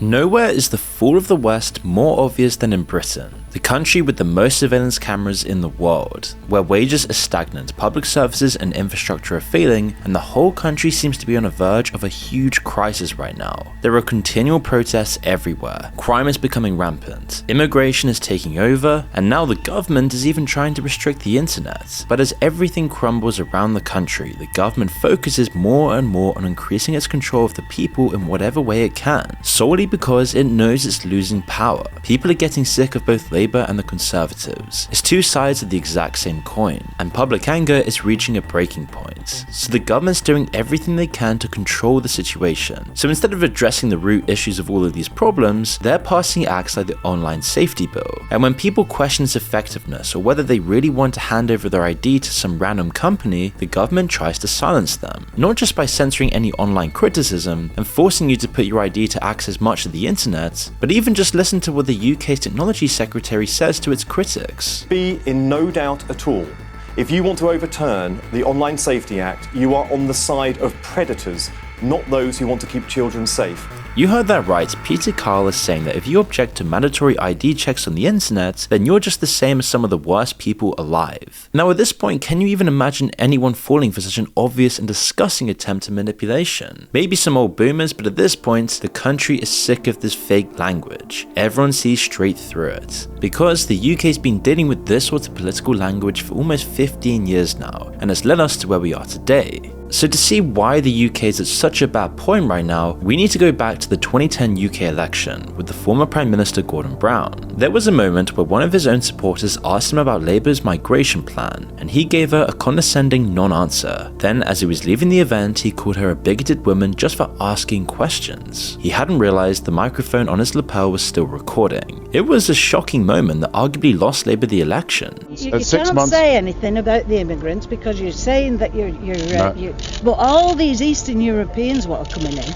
Nowhere is the fall of the West more obvious than in Britain, the country with the most surveillance cameras in the world, where wages are stagnant, public services and infrastructure are failing, and the whole country seems to be on the verge of a huge crisis right now. There are continual protests everywhere, crime is becoming rampant, immigration is taking over, and now the government is even trying to restrict the internet. But as everything crumbles around the country, the government focuses more and more on increasing its control of the people in whatever way it can, solely because it knows it's losing power. People are getting sick of both Labour and the Conservatives. It's two sides of the exact same coin, and public anger is reaching a breaking point. So the government's doing everything they can to control the situation. So instead of addressing the root issues of all of these problems, they're passing acts like the Online Safety Bill. And when people question its effectiveness or whether they really want to hand over their ID to some random company, the government tries to silence them. Not just by censoring any online criticism and forcing you to put your ID to access much of the internet, but even just listen to what the UK's Technology Secretary says to its critics. Be in no doubt at all. If you want to overturn the Online Safety Act, you are on the side of predators, not those who want to keep children safe. You heard that right, Peter Kyle is saying that if you object to mandatory ID checks on the internet, then you're just the same as some of the worst people alive. Now at this point, can you even imagine anyone falling for such an obvious and disgusting attempt at manipulation? Maybe some old boomers, but at this point, the country is sick of this fake language. Everyone sees straight through it. Because the UK's been dealing with this sort of political language for almost 15 years now, and has led us to where we are today. So to see why the UK is at such a bad point right now, we need to go back to the 2010 UK election with the former Prime Minister Gordon Brown. There was a moment where one of his own supporters asked him about Labour's migration plan, and he gave her a condescending non-answer. Then as he was leaving the event, he called her a bigoted woman just for asking questions. He hadn't realised the microphone on his lapel was still recording. It was a shocking moment that arguably lost Labour the election. You can't say anything about the immigrants because you're saying that you're but all these Eastern Europeans what are coming in,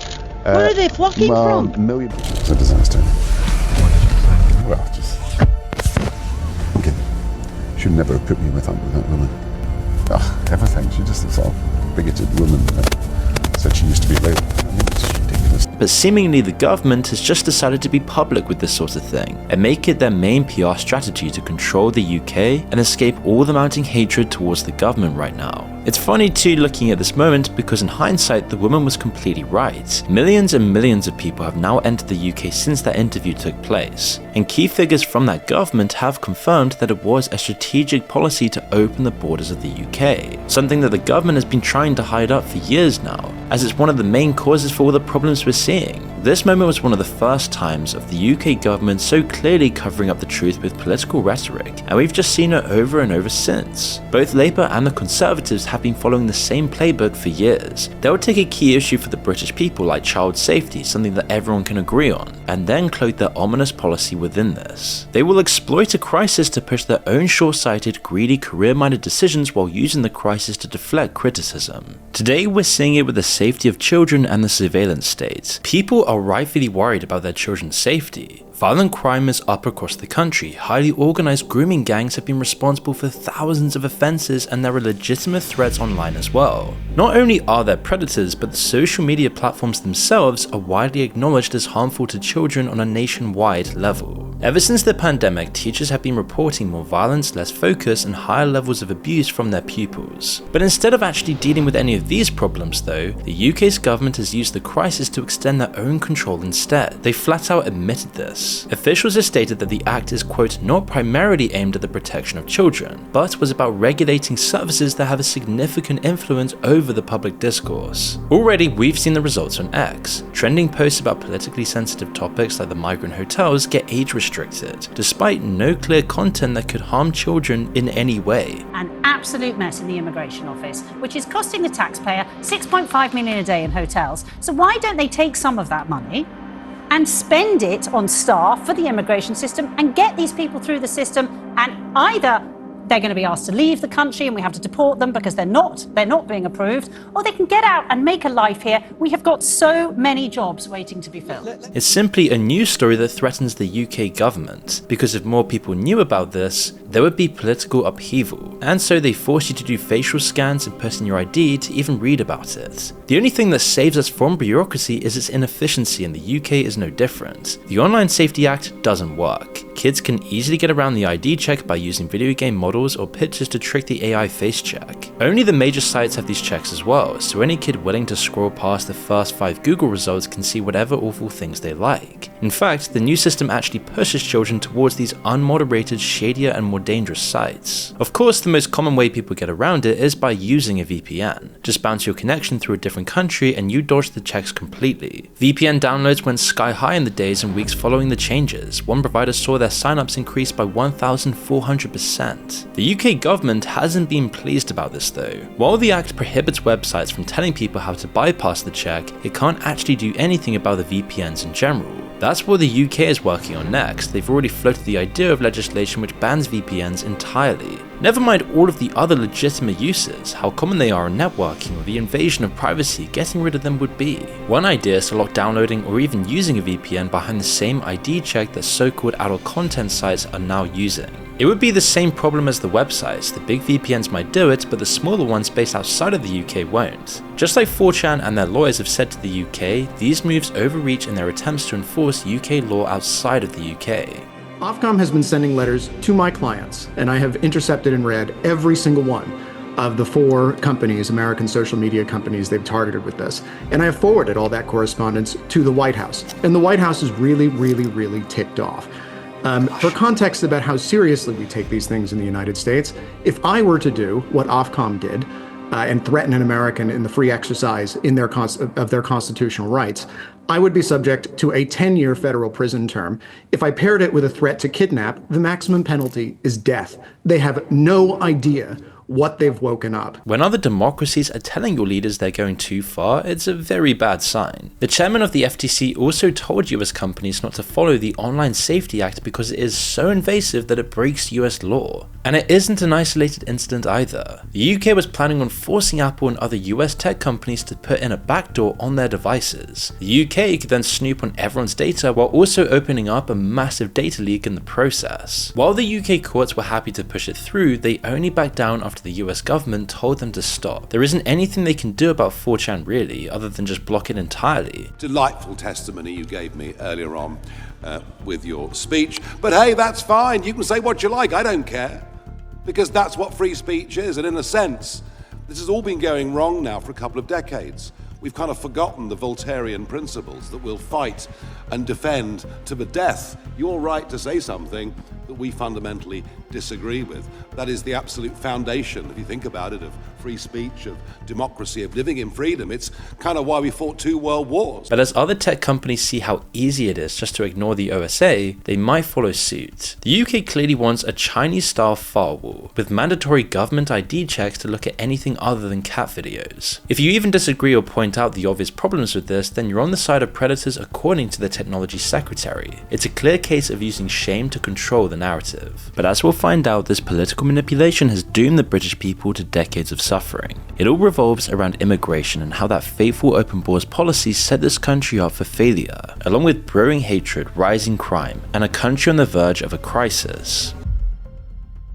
where are they flocking from? Million. It's a disaster. Well, just okay. Should never have put me with that woman. Everything. She just a sort of bigoted woman. Said she used to be Labour. I mean, it's ridiculous. But seemingly the government has just decided to be public with this sort of thing, and make it their main PR strategy to control the UK and escape all the mounting hatred towards the government right now. It's funny too looking at this moment because in hindsight the woman was completely right. Millions and millions of people have now entered the UK since that interview took place, and key figures from that government have confirmed that it was a strategic policy to open the borders of the UK, something that the government has been trying to hide up for years now, as it's one of the main causes for all the problems we're seeing. This moment was one of the first times of the UK government so clearly covering up the truth with political rhetoric, and we've just seen it over and over since. Both Labour and the Conservatives have been following the same playbook for years. They'll take a key issue for the British people like child safety, something that everyone can agree on, and then cloak their ominous policy within this. They will exploit a crisis to push their own short-sighted, greedy, career-minded decisions while using the crisis to deflect criticism. Today we're seeing it with the safety of children and the surveillance state. People are rightfully worried about their children's safety. Violent crime is up across the country. Highly organised grooming gangs have been responsible for thousands of offences, and there are legitimate threats online as well. Not only are there predators, but the social media platforms themselves are widely acknowledged as harmful to children on a nationwide level. Ever since the pandemic, teachers have been reporting more violence, less focus, and higher levels of abuse from their pupils. But instead of actually dealing with any of these problems though, the UK's government has used the crisis to extend their own control instead. They flat out admitted this. Officials have stated that the act is, quote, not primarily aimed at the protection of children, but was about regulating services that have a significant influence over the public discourse. Already we've seen the results on X. Trending posts about politically sensitive topics like the migrant hotels get age restricted, despite no clear content that could harm children in any way. An absolute mess in the immigration office, which is costing the taxpayer $6.5 million a day in hotels. So why don't they take some of that money and spend it on staff for the immigration system and get these people through the system and either they're going to be asked to leave the country and we have to deport them because they're not being approved, or they can get out and make a life here. We have got so many jobs waiting to be filled. It's simply a news story that threatens the UK government, because if more people knew about this, there would be political upheaval, and so they force you to do facial scans and put in your ID to even read about it. The only thing that saves us from bureaucracy is its inefficiency, and the UK is no different. The Online Safety Act doesn't work. Kids can easily get around the ID check by using video game models or pictures to trick the AI face check. Only the major sites have these checks as well, so any kid willing to scroll past the first 5 Google results can see whatever awful things they like. In fact, the new system actually pushes children towards these unmoderated, shadier and more dangerous sites. Of course, the most common way people get around it is by using a VPN. Just bounce your connection through a different country and you dodge the checks completely. VPN downloads went sky high in the days and weeks following the changes. One provider saw their signups increase by 1,400%. The UK government hasn't been pleased about this though. While the Act prohibits websites from telling people how to bypass the check, it can't actually do anything about the VPNs in general. That's what the UK is working on next. They've already floated the idea of legislation which bans VPNs entirely. Never mind all of the other legitimate uses, how common they are in networking or the invasion of privacy, getting rid of them would be. One idea is to lock downloading or even using a VPN behind the same ID check that so-called adult content sites are now using. It would be the same problem as the websites. The big VPNs might do it, but the smaller ones based outside of the UK won't. Just like 4chan and their lawyers have said to the UK, these moves overreach in their attempts to enforce UK law outside of the UK. Ofcom has been sending letters to my clients, and I have intercepted and read every single one of the 4 companies, American social media companies they've targeted with this. And I have forwarded all that correspondence to the White House. And the White House is really ticked off. For context about how seriously we take these things in the United States, if I were to do what Ofcom did and threaten an American in the free exercise of their constitutional rights, I would be subject to a 10-year federal prison term. If I paired it with a threat to kidnap, the maximum penalty is death. They have no idea what they've woken up. When other democracies are telling your leaders they're going too far, it's a very bad sign. The chairman of the FTC also told US companies not to follow the Online Safety Act because it is so invasive that it breaks US law. And it isn't an isolated incident either. The UK was planning on forcing Apple and other US tech companies to put in a backdoor on their devices. The UK could then snoop on everyone's data while also opening up a massive data leak in the process. While the UK courts were happy to push it through, they only backed down after the US government told them to stop. There isn't anything they can do about 4chan really, other than just block it entirely. Delightful testimony you gave me earlier on with your speech. But hey, that's fine. You can say what you like. I don't care. Because that's what free speech is. And in a sense, this has all been going wrong now for a couple of decades. We've kind of forgotten the Totalitarian principles that we'll fight and defend to the death your right to say something that we fundamentally disagree with. That is the absolute foundation, if you think about it, of free speech, of democracy, of living in freedom. It's kind of why we fought 2 world wars. But as other tech companies see how easy it is just to ignore the OSA, they might follow suit. The UK clearly wants a Chinese-style firewall, with mandatory government ID checks to look at anything other than cat videos. If you even disagree or point out the obvious problems with this, then you're on the side of predators according to the Technology Secretary. It's a clear case of using shame to control the narrative. But as we'll find out, this political manipulation has doomed the British people to decades of suffering. It all revolves around immigration and how that fateful open borders policy set this country up for failure, along with brewing hatred, rising crime, and a country on the verge of a crisis.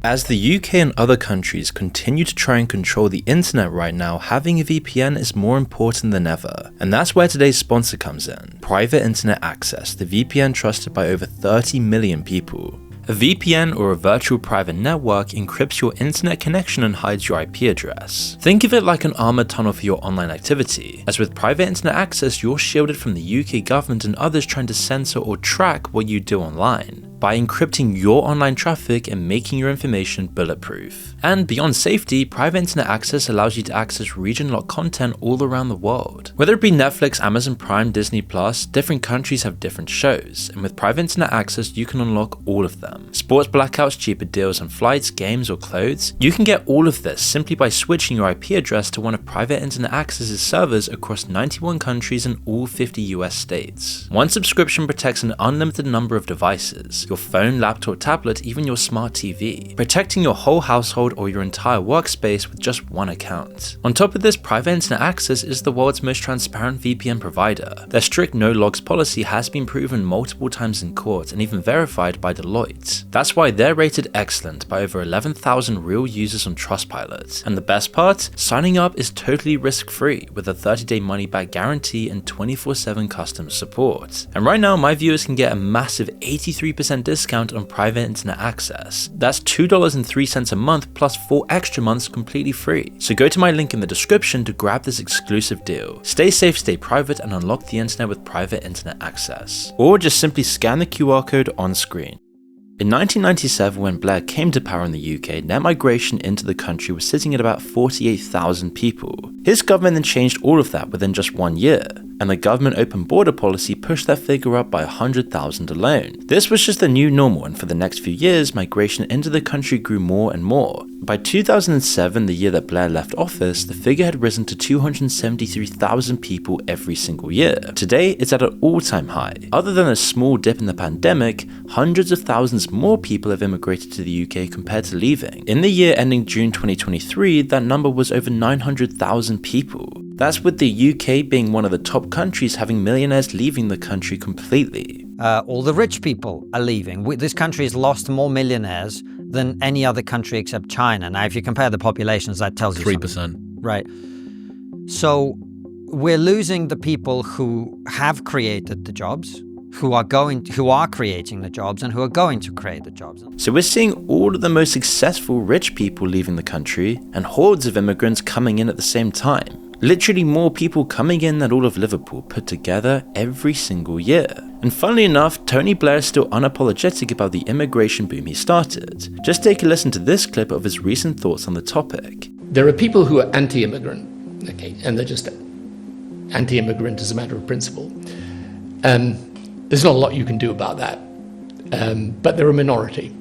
As the UK and other countries continue to try and control the internet right now, having a VPN is more important than ever. And that's where today's sponsor comes in. Private Internet Access, the VPN trusted by over 30 million people. A VPN, or a virtual private network, encrypts your internet connection and hides your IP address. Think of it like an armored tunnel for your online activity. As with Private Internet Access, you're shielded from the UK government and others trying to censor or track what you do online, by encrypting your online traffic and making your information bulletproof. And beyond safety, Private Internet Access allows you to access region-locked content all around the world. Whether it be Netflix, Amazon Prime, Disney+, different countries have different shows, and with Private Internet Access you can unlock all of them. Sports blackouts, cheaper deals on flights, games or clothes. You can get all of this simply by switching your IP address to one of Private Internet Access's servers across 91 countries and all 50 US states. One subscription protects an unlimited number of devices. your phone, laptop, tablet, even your smart TV, protecting your whole household or your entire workspace with just one account. On top of this, private internet access is the world's most transparent VPN provider. Their strict no-logs policy has been proven multiple times in court and even verified by Deloitte. That's why they're rated excellent by over 11,000 real users on Trustpilot. And the best part? Signing up is totally risk-free with a 30-day money-back guarantee and 24/7 customer support. And right now, my viewers can get a massive 83% discount on private internet access. That's $2.03 a month plus 4 extra months completely free. So go to my link in the description to grab this exclusive deal. Stay safe, stay private, and unlock the internet with private internet access. Or just simply scan the QR code on screen. In 1997, when Blair came to power in the UK, net migration into the country was sitting at about 48,000 people. His government then changed all of that within just 1 year, and the government open border policy pushed that figure up by 100,000 alone. This was just the new normal, and for the next few years, migration into the country grew more and more. By 2007, the year that Blair left office, the figure had risen to 273,000 people every single year. Today, it's at an all-time high. Other than a small dip in the pandemic, hundreds of thousands more people have immigrated to the UK compared to leaving. In the year ending June 2023, that number was over 900,000 people. That's with the UK being one of the top countries having millionaires leaving the country completely. All the rich people are leaving. This country has lost more millionaires than any other country except China. Now, if you compare the populations, that tells you 3%. Something. Right. So we're losing the people who have created the jobs, who are creating the jobs, and who are going to create the jobs. So we're seeing all of the most successful rich people leaving the country and hordes of immigrants coming in at the same time. Literally more people coming in than all of Liverpool put together every single year. And funnily enough, Tony Blair is still unapologetic about the immigration boom he started. Just take a listen to this clip of his recent thoughts on the topic. There are people who are anti-immigrant, okay, and they're just anti-immigrant as a matter of principle. There's not a lot you can do about that, but they're a minority.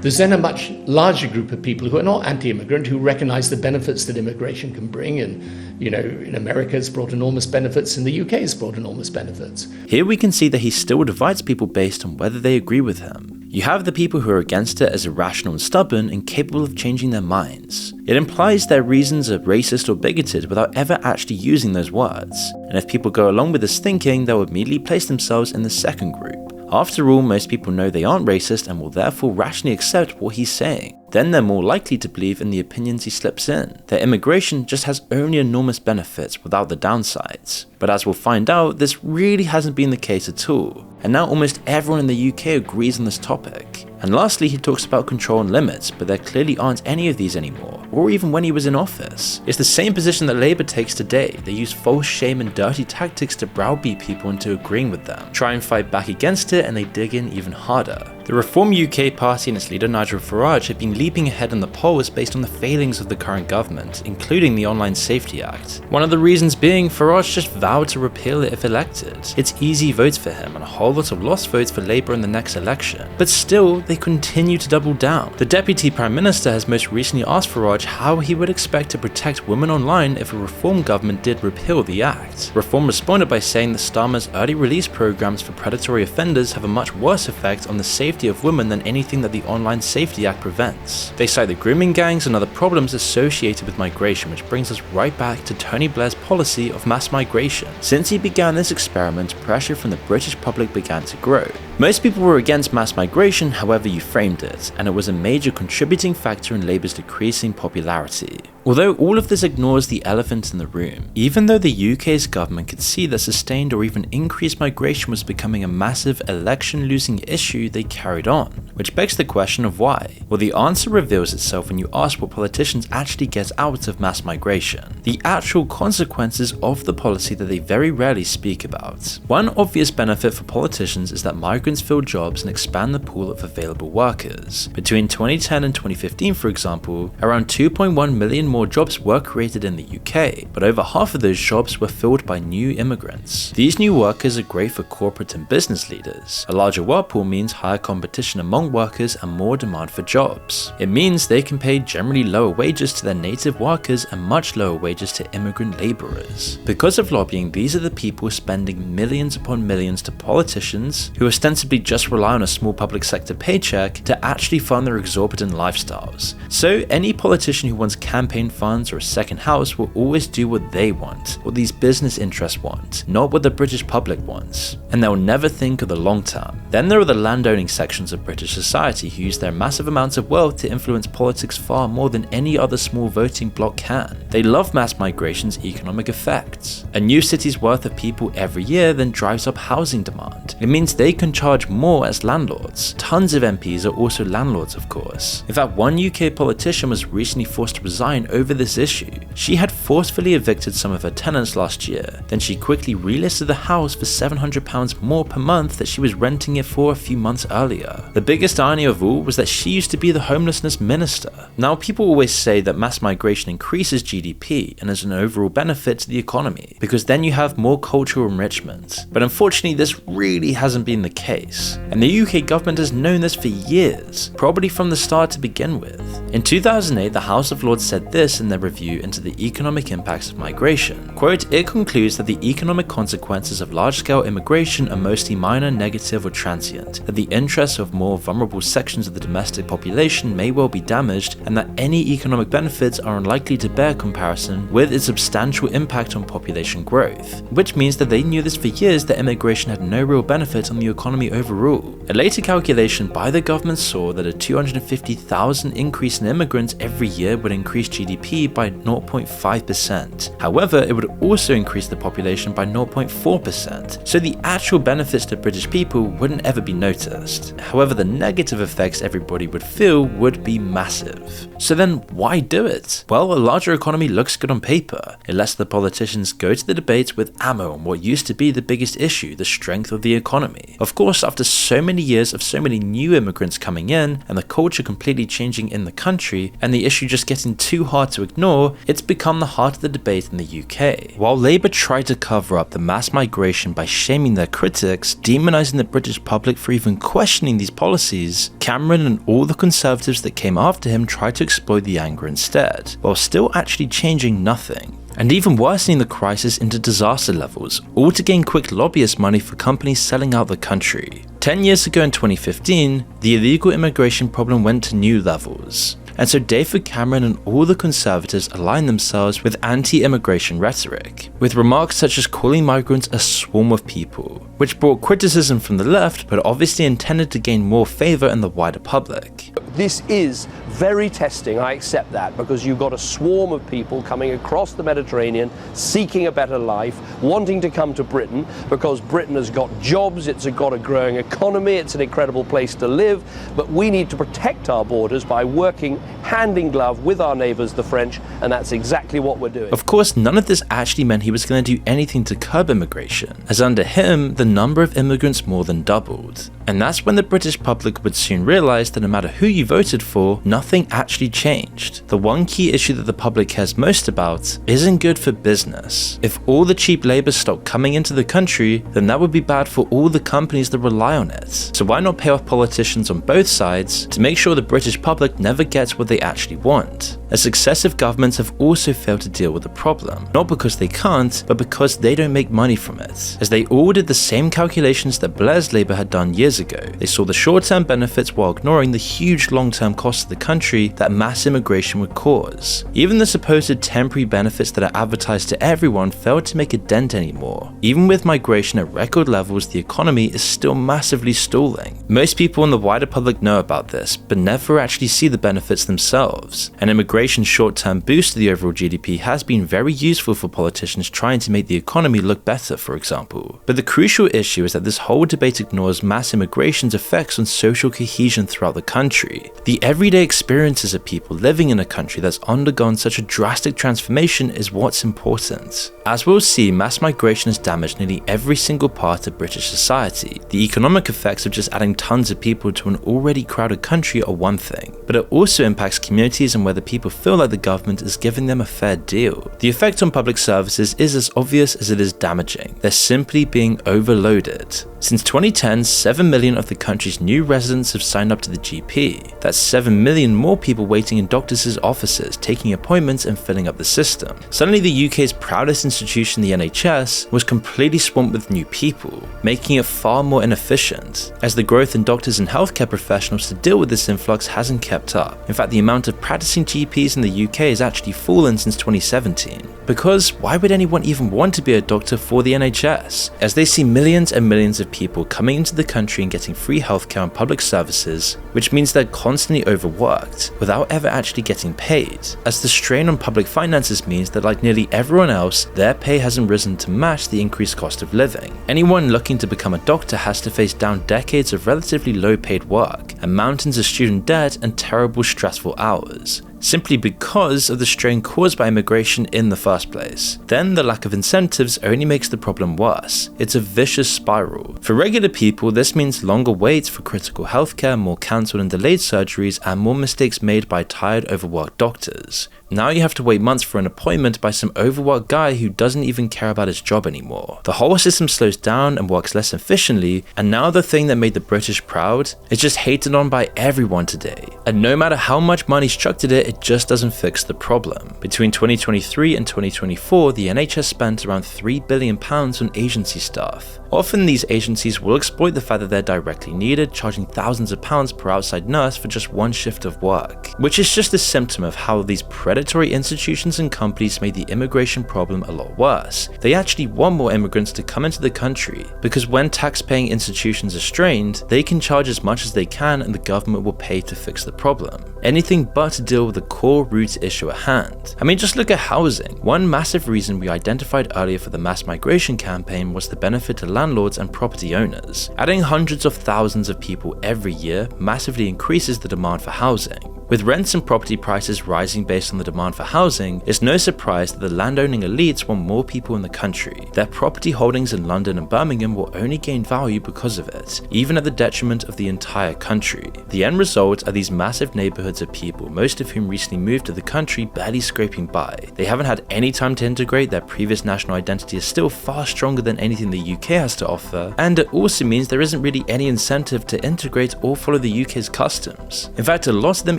There's then a much larger group of people who are not anti-immigrant, who recognize the benefits that immigration can bring. And, you know, in America it's brought enormous benefits, in the UK it's brought enormous benefits. Here we can see that he still divides people based on whether they agree with him. You have the people who are against it as irrational and stubborn and capable of changing their minds. It implies their reasons are racist or bigoted without ever actually using those words. And if people go along with this thinking, they'll immediately place themselves in the second group. After all, most people know they aren't racist and will therefore rationally accept what he's saying. Then they're more likely to believe in the opinions he slips in. That immigration just has only enormous benefits without the downsides. But as we'll find out, this really hasn't been the case at all. And now almost everyone in the UK agrees on this topic. And lastly, he talks about control and limits, but there clearly aren't any of these anymore, or even when he was in office. It's the same position that Labour takes today. They use false shame and dirty tactics to browbeat people into agreeing with them, try and fight back against it, and they dig in even harder. The Reform UK Party and its leader Nigel Farage have been leaping ahead in the polls based on the failings of the current government, including the Online Safety Act. One of the reasons being Farage just vowed to repeal it if elected. It's easy votes for him and a whole lot of lost votes for Labour in the next election. But still, they continue to double down. The Deputy Prime Minister has most recently asked Farage how he would expect to protect women online if a Reform government did repeal the Act. Reform responded by saying that Starmer's early release programs for predatory offenders have a much worse effect on the safety of women than anything that the Online Safety Act prevents. They cite the grooming gangs and other problems associated with migration, which brings us right back to Tony Blair's policy of mass migration. Since he began this experiment, pressure from the British public began to grow. Most people were against mass migration, however you framed it, and it was a major contributing factor in Labour's decreasing popularity. Although all of this ignores the elephant in the room, even though the UK's government could see that sustained or even increased migration was becoming a massive election-losing issue, they carried on. Which begs the question of why? Well, the answer reveals itself when you ask what politicians actually get out of mass migration. The actual consequences of the policy that they very rarely speak about. One obvious benefit for politicians is that migrants fill jobs and expand the pool of available workers. Between 2010 and 2015, for example, around 2.1 million more jobs were created in the UK, but over half of those jobs were filled by new immigrants. These new workers are great for corporate and business leaders. A larger work pool means higher competition among young workers and more demand for jobs. It means they can pay generally lower wages to their native workers and much lower wages to immigrant laborers. Because of lobbying, these are the people spending millions upon millions to politicians who ostensibly just rely on a small public sector paycheck to actually fund their exorbitant lifestyles. So any politician who wants campaign funds or a second house will always do what they want, what these business interests want, not what the British public wants. And they'll never think of the long term. Then there are the landowning sections of British society who use their massive amounts of wealth to influence politics far more than any other small voting bloc can. They love mass migration's economic effects. A new city's worth of people every year then drives up housing demand. It means they can charge more as landlords. Tons of MPs are also landlords, of course. In fact, one UK politician was recently forced to resign over this issue. She had forcefully evicted some of her tenants last year. Then she quickly relisted the house for £700 more per month that she was renting it for a few months earlier. The biggest irony of all was that she used to be the homelessness minister. Now, people always say that mass migration increases GDP and is an overall benefit to the economy, because then you have more cultural enrichment. But unfortunately, this really hasn't been the case. And the UK government has known this for years, probably from the start to begin with. In 2008, the House of Lords said this in their review into the economic impacts of migration. Quote, "It concludes that the economic consequences of large-scale immigration are mostly minor, negative or transient, that the interests of more vulnerable sections of the domestic population may well be damaged, and that any economic benefits are unlikely to bear comparison with its substantial impact on population growth," which means that they knew this for years that immigration had no real benefit on the economy overall. A later calculation by the government saw that a 250,000 increase in immigrants every year would increase GDP by 0.5%. However, it would also increase the population by 0.4%, so the actual benefits to British people wouldn't ever be noticed. However, the negative effects everybody would feel would be massive. So then why do it? Well, a larger economy looks good on paper. It lets the politicians go to the debates with ammo on what used to be the biggest issue, the strength of the economy. Of course, after so many years of so many new immigrants coming in and the culture completely changing in the country and the issue just getting too hard to ignore, it's become the heart of the debate in the UK. While Labour tried to cover up the mass migration by shaming their critics, demonising the British public for even questioning these policies, Cameron and all the Conservatives that came after him tried to exploit the anger instead, while still actually changing nothing, and even worsening the crisis into disaster levels, all to gain quick lobbyist money for companies selling out the country. 10 years ago in 2015, the illegal immigration problem went to new levels. And so David Cameron and all the Conservatives aligned themselves with anti-immigration rhetoric, with remarks such as calling migrants a swarm of people, which brought criticism from the left but obviously intended to gain more favour in the wider public. This is very testing, I accept that, because you've got a swarm of people coming across the Mediterranean, seeking a better life, wanting to come to Britain, because Britain has got jobs, it's got a growing economy, it's an incredible place to live, but we need to protect our borders by working hand in glove with our neighbours, the French, and that's exactly what we're doing. Of course, none of this actually meant he was going to do anything to curb immigration, as under him, the number of immigrants more than doubled. And that's when the British public would soon realise that no matter who you voted for, nothing actually changed. The one key issue that the public cares most about isn't good for business. If all the cheap labour stopped coming into the country, then that would be bad for all the companies that rely on it. So why not pay off politicians on both sides to make sure the British public never gets what they actually want? As successive governments have also failed to deal with the problem, not because they can't, but because they don't make money from it. As they all did the same calculations that Blair's Labour had done years ago, they saw the short-term benefits while ignoring the huge long-term costs of the country that mass immigration would cause. Even the supposed temporary benefits that are advertised to everyone failed to make a dent anymore. Even with migration at record levels, the economy is still massively stalling. Most people in the wider public know about this, but never actually see the benefits themselves. And immigration's short-term boost to the overall GDP has been very useful for politicians trying to make the economy look better, for example. But the crucial issue is that this whole debate ignores mass immigration's effects on social cohesion throughout the country. The everyday experiences of people living in a country that's undergone such a drastic transformation is what's important. As we'll see, mass migration has damaged nearly every single part of British society. The economic effects of just adding tons of people to an already crowded country are one thing, but it also impacts communities and whether people feel like the government is giving them a fair deal. The effect on public services is as obvious as it is damaging. They're simply being overloaded. Since 2010, 7 million of the country's new residents have signed up to the GP. That's 7 million more people waiting in doctors' offices, taking appointments and filling up the system. Suddenly the UK's proudest institution, the NHS, was completely swamped with new people, making it far more inefficient, as the growth in doctors and healthcare professionals to deal with this influx hasn't kept up. In fact, the amount of practicing GPs in the UK has actually fallen since 2017. Because why would anyone even want to be a doctor for the NHS? As they see millions and millions of people coming into the country and getting free healthcare and public services, which means they're constantly overworked without ever actually getting paid, as the strain on public finances means that, like nearly everyone else, their pay hasn't risen to match the increased cost of living. Anyone looking to become a doctor has to face down decades of relatively low paid work and mountains of student debt and terrible stressful hours, simply because of the strain caused by immigration in the first place. Then the lack of incentives only makes the problem worse. It's a vicious spiral. For regular people, this means longer waits for critical healthcare, more cancelled and delayed surgeries, and more mistakes made by tired, overworked doctors. Now you have to wait months for an appointment by some overworked guy who doesn't even care about his job anymore. The whole system slows down and works less efficiently, and now the thing that made the British proud is just hated on by everyone today. And no matter how much money's chucked at it, it just doesn't fix the problem. Between 2023 and 2024, the NHS spent around £3 billion on agency staff. Often these agencies will exploit the fact that they're directly needed, charging thousands of pounds per outside nurse for just one shift of work, which is just a symptom of how these predatory institutions and companies made the immigration problem a lot worse. They actually want more immigrants to come into the country, because when tax-paying institutions are strained, they can charge as much as they can and the government will pay to fix the problem. Anything but to deal with the core root issue at hand. I mean, just look at housing. One massive reason we identified earlier for the mass migration campaign was the benefit to landlords and property owners. Adding hundreds of thousands of people every year massively increases the demand for housing. With rents and property prices rising based on the demand for housing, it's no surprise that the landowning elites want more people in the country. Their property holdings in London and Birmingham will only gain value because of it, even at the detriment of the entire country. The end result are these massive neighborhoods of people, most of whom recently moved to the country barely scraping by. They haven't had any time to integrate, their previous national identity is still far stronger than anything the UK has to offer, and it also means there isn't really any incentive to integrate or follow the UK's customs. In fact, a lot of them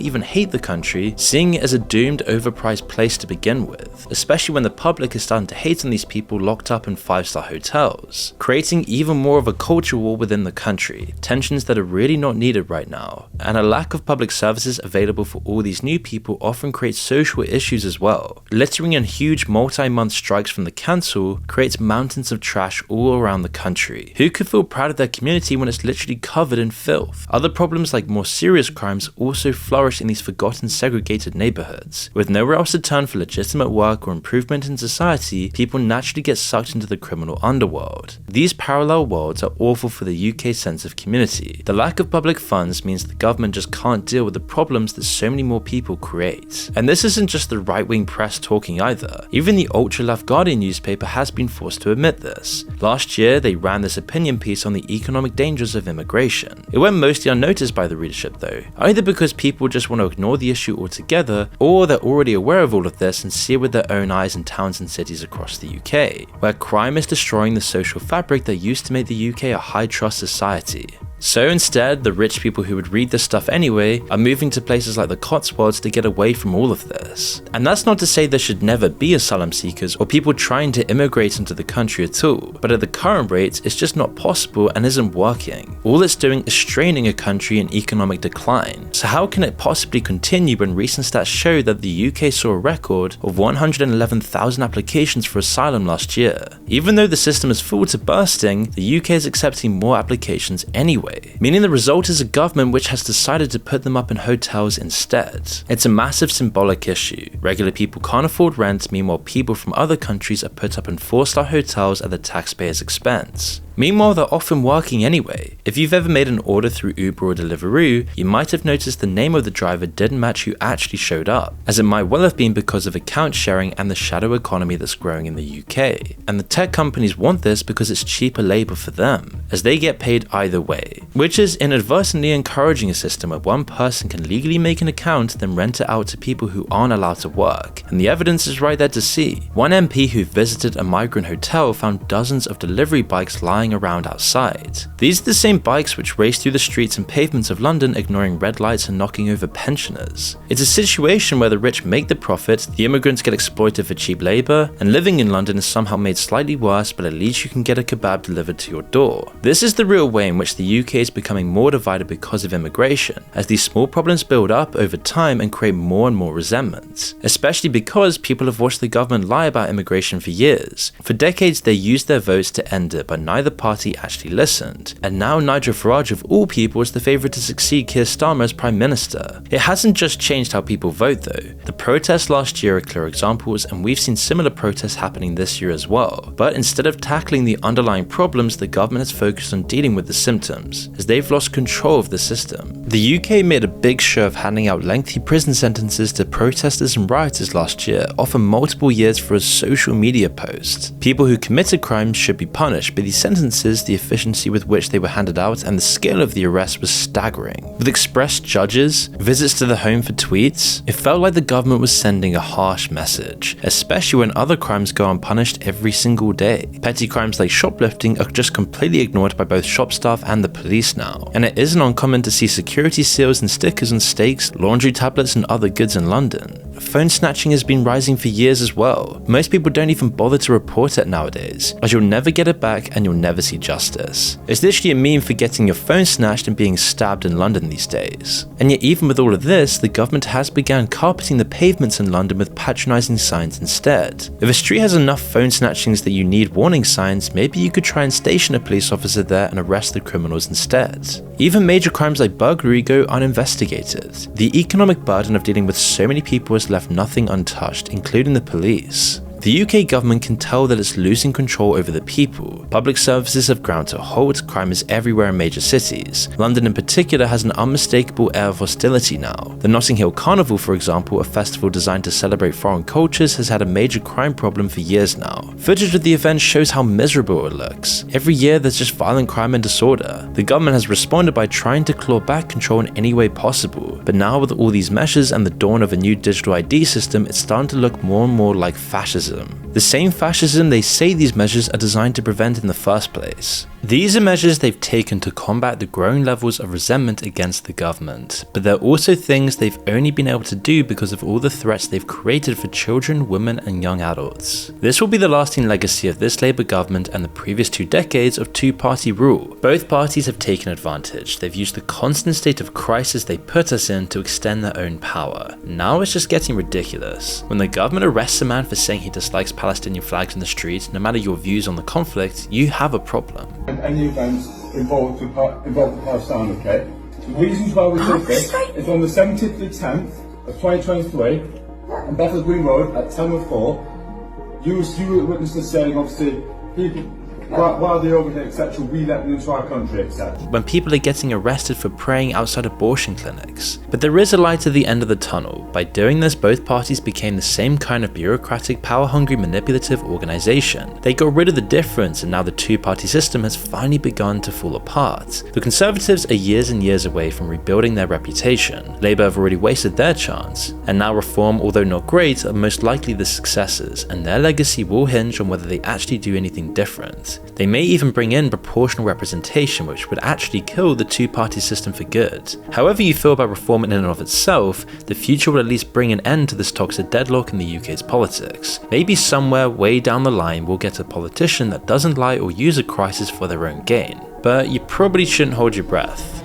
even hate the country, seeing it as a doomed, overpriced place to begin with, especially when the public is starting to hate on these people locked up in 5-star hotels, creating even more of a culture war within the country, tensions that are really not needed right now. And a lack of public services available for all these new people often creates social issues as well. Littering and huge multi-month strikes from the council creates mountains of trash all around the country. Who could feel proud of their community when it's literally covered in filth? Other problems like more serious crimes also flourish in these forgotten segregated neighborhoods. With nowhere else to turn for legitimate work or improvement in society, people naturally get sucked into the criminal underworld. These parallel worlds are awful for the UK's sense of community. The lack of public funds means the government just can't deal with the problems that so many more people create. And this isn't just the right-wing press talking either. Even the ultra-left Guardian newspaper has been forced to admit this. Last year, they ran this opinion piece on the economic dangers of immigration. It went mostly unnoticed by the readership though, either because people just want to ignore the issue altogether, or they're already aware of all of this and see it with their own eyes in towns and cities across the UK, where crime is destroying the social fabric that used to make the UK a high-trust society. So instead, the rich people who would read this stuff anyway are moving to places like the Cotswolds to get away from all of this. And that's not to say there should never be asylum seekers or people trying to immigrate into the country at all, but at the current rate, it's just not possible and isn't working. All it's doing is straining a country in economic decline. So how can it possibly continue when recent stats show that the UK saw a record of 111,000 applications for asylum last year? Even though the system is full to bursting, the UK is accepting more applications anyway, meaning the result is a government which has decided to put them up in hotels instead. It's a massive symbolic issue. Regular people can't afford rent, meanwhile people from other countries are put up in 4-star hotels at the taxpayer's expense. Meanwhile, they're often working anyway. If you've ever made an order through Uber or Deliveroo, you might have noticed the name of the driver didn't match who actually showed up, as it might well have been because of account sharing and the shadow economy that's growing in the UK. And the tech companies want this because it's cheaper labor for them, as they get paid either way, which is inadvertently encouraging a system where one person can legally make an account then rent it out to people who aren't allowed to work. And the evidence is right there to see. One MP who visited a migrant hotel found dozens of delivery bikes lying lying around outside. These are the same bikes which race through the streets and pavements of London, ignoring red lights and knocking over pensioners. It's a situation where the rich make the profit, the immigrants get exploited for cheap labour, and living in London is somehow made slightly worse, but at least you can get a kebab delivered to your door. This is the real way in which the UK is becoming more divided because of immigration, as these small problems build up over time and create more and more resentment. Especially because people have watched the government lie about immigration for years. For decades they used their votes to end it, but neither party actually listened. And now Nigel Farage of all people is the favourite to succeed Keir Starmer as Prime Minister. It hasn't just changed how people vote though. The protests last year are clear examples, and we've seen similar protests happening this year as well. But instead of tackling the underlying problems, the government has focused on dealing with the symptoms, as they've lost control of the system. The UK made a big show of handing out lengthy prison sentences to protesters and rioters last year, often multiple years for a social media post. People who committed crimes should be punished, but these sentences, the efficiency with which they were handed out, and the scale of the arrest was staggering. With express judges, visits to the home for tweets, it felt like the government was sending a harsh message, especially when other crimes go unpunished every single day. Petty crimes like shoplifting are just completely ignored by both shop staff and the police now, and it isn't uncommon to see security seals and stickers on steaks, laundry tablets and other goods in London. Phone snatching has been rising for years as well. Most people don't even bother to report it nowadays, as you'll never get it back and you'll never see justice. It's literally a meme for getting your phone snatched and being stabbed in London these days. And yet even with all of this, the government has begun carpeting the pavements in London with patronising signs instead. If a street has enough phone snatchings that you need warning signs, maybe you could try and station a police officer there and arrest the criminals instead. Even major crimes like burglary go uninvestigated. The economic burden of dealing with so many people has left nothing untouched, including the police. The UK government can tell that it's losing control over the people. Public services have ground to a halt, crime is everywhere in major cities. London in particular has an unmistakable air of hostility now. The Notting Hill Carnival, for example, a festival designed to celebrate foreign cultures, has had a major crime problem for years now. Footage of the event shows how miserable it looks. Every year there's just violent crime and disorder. The government has responded by trying to claw back control in any way possible, but now with all these measures and the dawn of a new digital ID system, it's starting to look more and more like fascism. The same fascism they say these measures are designed to prevent in the first place. These are measures they've taken to combat the growing levels of resentment against the government, but they're also things they've only been able to do because of all the threats they've created for children, women and young adults. This will be the lasting legacy of this Labour government and the previous 2 decades of two-party rule. Both parties have taken advantage. They've used the constant state of crisis they put us in to extend their own power. Now it's just getting ridiculous. When the government arrests a man for saying he dislikes Palestinian flags in the street, no matter your views on the conflict, you have a problem. Any events involved with Palestine, okay? The reasons why we did this is on the 17th of the 10th of 2023 on Bethnal Green Road at 10:04. You were witnesses saying, obviously, people, while they're over here, etc., we let them into our country, etc. When people are getting arrested for praying outside abortion clinics. But there is a light at the end of the tunnel. By doing this, both parties became the same kind of bureaucratic, power-hungry, manipulative organisation. They got rid of the difference, and now the two-party system has finally begun to fall apart. The Conservatives are years and years away from rebuilding their reputation. Labour have already wasted their chance. And now Reform, although not great, are most likely the successors, and their legacy will hinge on whether they actually do anything different. They may even bring in proportional representation, which would actually kill the two-party system for good. However you feel about Reform in and of itself, the future will at least bring an end to this toxic deadlock in the UK's politics. Maybe somewhere way down the line we'll get a politician that doesn't lie or use a crisis for their own gain. But you probably shouldn't hold your breath.